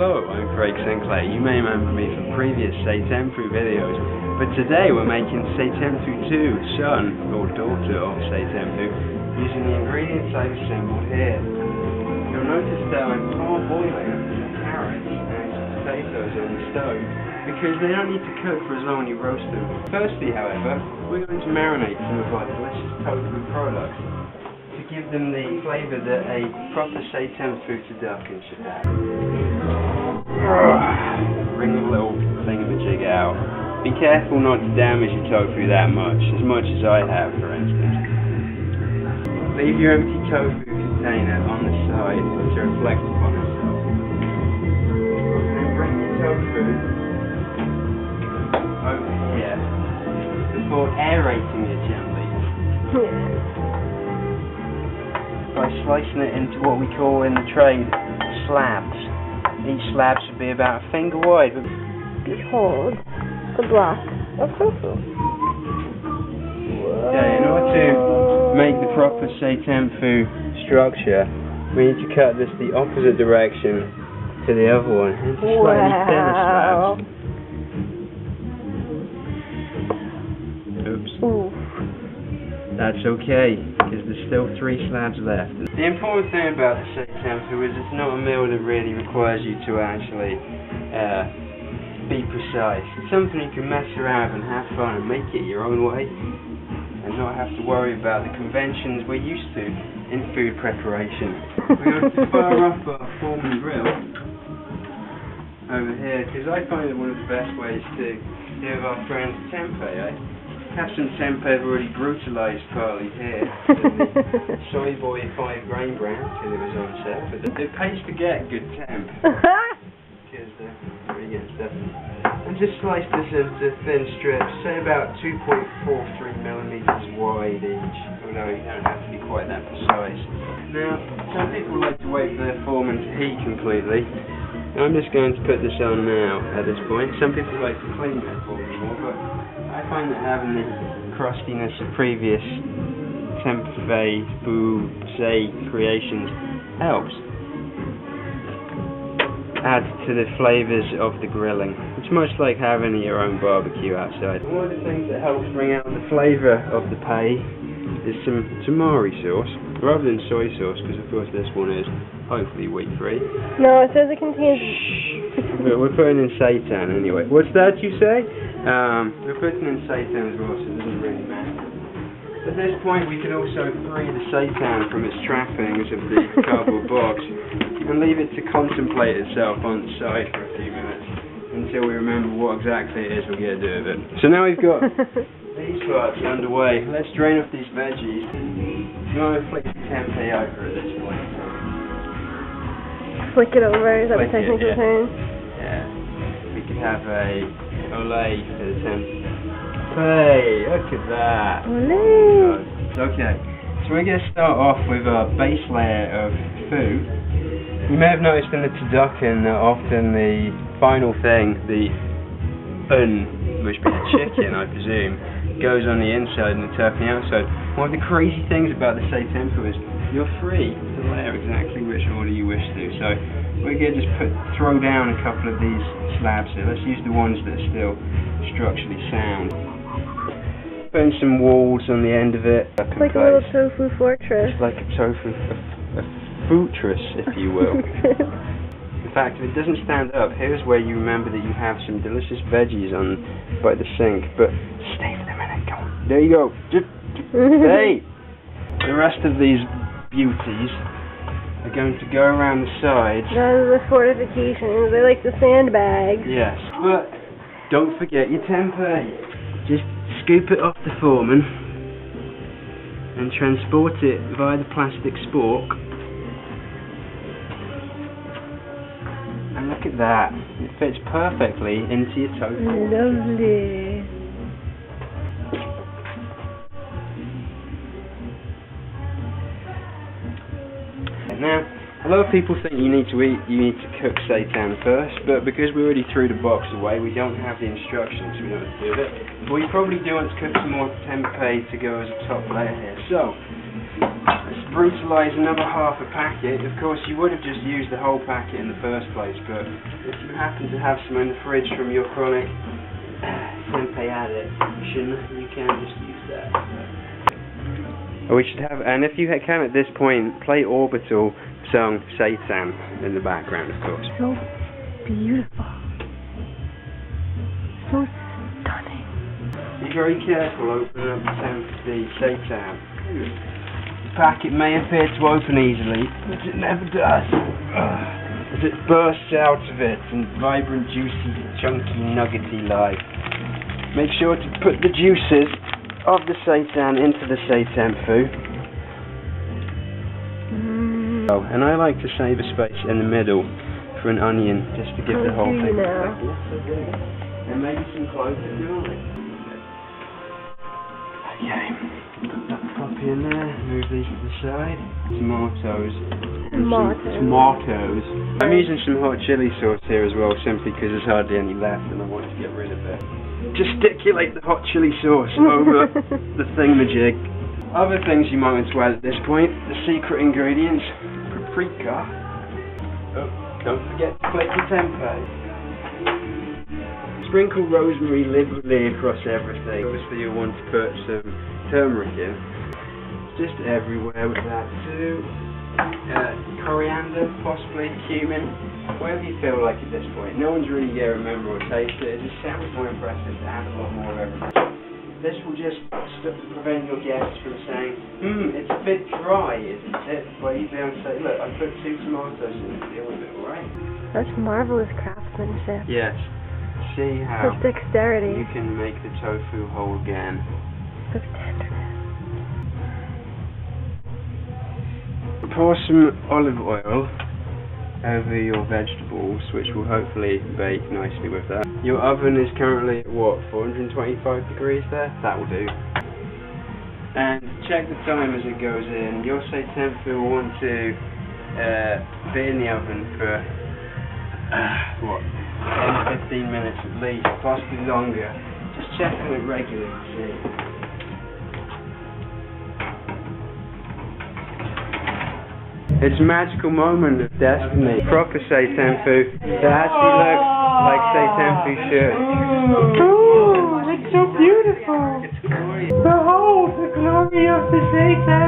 Hello, I'm Craig Sinclair. You may remember me from previous Seitempfu videos, but today we're making Seitempfu 2, son or daughter of Seitempfu, using the ingredients I've assembled here. You'll notice that I'm parboiling some carrots and some potatoes on the stove because they don't need to cook for as long as you roast them. Firstly, however, we're going to marinate some of our delicious tofu products to give them the flavour that a proper Seitempfu turducken should have. Bring the little thingamajig out. Be careful not to damage your tofu that much as I have, for instance. Leave your empty tofu container on the side to reflect upon itself. And then bring your tofu over here before aerating it gently. By slicing it into what we call in the trade slabs. Each slab should be about a finger wide. Behold the block of tofu. Okay, in order to make the proper Seitempfu structure, we need to cut this the opposite direction to the other one, into slightly thinner slabs. Oops. Ooh. That's okay, because there's still 3 slabs left. The important thing about the Seitempfu is it's not a meal that really requires you to actually be precise. It's something you can mess around and have fun and make it your own way and not have to worry about the conventions we're used to in food preparation. We're going to fire up our Foreman grill over here because I find it one of the best ways to give our friends tempeh, Have some tempeh already brutalised partly here. The soy boy 5 grain brown because it was on set, but it pays to get good temp because they're pretty good stuff. And just slice this into thin strips, say about 2.43 millimeters wide each, although you don't have to be quite that precise. Now, some people like to wait for their Foreman to heat completely. I'm just going to put this on now at this point. Some people like to clean their Foreman more, but I find that having the crustiness of previous Fu-tress creations helps. Adds to the flavours of the grilling. It's much like having your own barbecue outside. One of the things that helps bring out the flavour of the pei is some tamari sauce, rather than soy sauce, because of course this one is hopefully wheat-free. No, it says it contains... We're putting in seitan anyway. What's that you say? We're putting in seitan as well, so it doesn't really matter. At this point we can also free the seitan from its trappings of the cardboard box and leave it to contemplate itself on the side for a few minutes until we remember what exactly it is we're going to do with it. So now we've got these parts underway. Let's drain off these veggies. You want to flick the tempeh over at this point. Flick it over, is that the technical term? Yeah. We could have a olé for the tempeh. Hey, look at that. Olé. Okay, so we're going to start off with our base layer of food. You may have noticed in the turducken that often the final thing, the which would be the chicken, I presume, goes on the inside and the turf on the outside. One of the crazy things about the Seitempfu is you're free to layer exactly which order you wish to. So we're going to just throw down a couple of these slabs here. Let's use the ones that are still structurally sound. Put in some walls on the end of it. It's like a little tofu fortress. It's like a tofu, a Fu-tress, if you will. In fact, if it doesn't stand up, here's where you remember that you have some delicious veggies on by the sink. But stay for a minute, come on. There you go. Hey! The rest of these beauties are going to go around the sides. Those are the fortifications. They're like the sandbags. Yes, but don't forget your tempeh. Just scoop it off the Foreman and transport it via the plastic spork. And look at that. It fits perfectly into your tofu. Lovely. Now, a lot of people think you need to cook seitan first, but because we already threw the box away, we don't have the instructions, we don't have to do it. But we probably do want to cook some more tempeh to go as a top layer here. So, Let's brutalise another half a packet. Of course, you would have just used the whole packet in the first place, but if you happen to have some in the fridge from your chronic tempeh addiction, you can just use that. We should have, and if you can at this point, play Orbital song Seitempfu in the background, of course. So beautiful. So stunning. Be very careful opening up the Seitempfu. The packet may appear to open easily, but it never does. As it bursts out of it in vibrant, juicy, chunky, nuggety life. Make sure to put the juices of the seitan into the Seitempfu. Oh, and I like to save a space in the middle for an onion, just to give the whole thing a second. And maybe some cloves if you like. Okay, put that puppy in there, move these to the side. Tomatoes. Tomatoes. I'm using some hot chili sauce here as well, simply because there's hardly any left and I want to get rid of it. Gesticulate the hot chili sauce over the thingamajig. Other things you might want to add at this point, the secret ingredients, paprika. Oh, don't forget to click the tempeh. Sprinkle rosemary liberally across everything. Obviously you'll want to put some turmeric in. Just everywhere with that too. Coriander, possibly, cumin, whatever you feel like at this point. No one's really going to remember or taste it. It just sounds more impressive to add a lot more of everything. This will just prevent your guests from saying, it's a bit dry, isn't it? Well, you'd be able to say, look, I put 2 tomatoes in to deal with it, alright? That's marvelous craftsmanship. Yes. See how With dexterity. you can make the tofu whole again. With tenderness. Pour some olive oil over your vegetables, which will hopefully bake nicely with that. Your oven is currently at what, 425 degrees there? That will do. And check the time as it goes in. Your Seitempfu will want to be in the oven for what, 10-15 minutes at least, possibly longer. Just check on it regularly to see. It's a magical moment of destiny. Proper Seitempfu that actually looks like Seitempfu should. Oh, it's so beautiful. It's glorious. Behold the glory of the Seitan.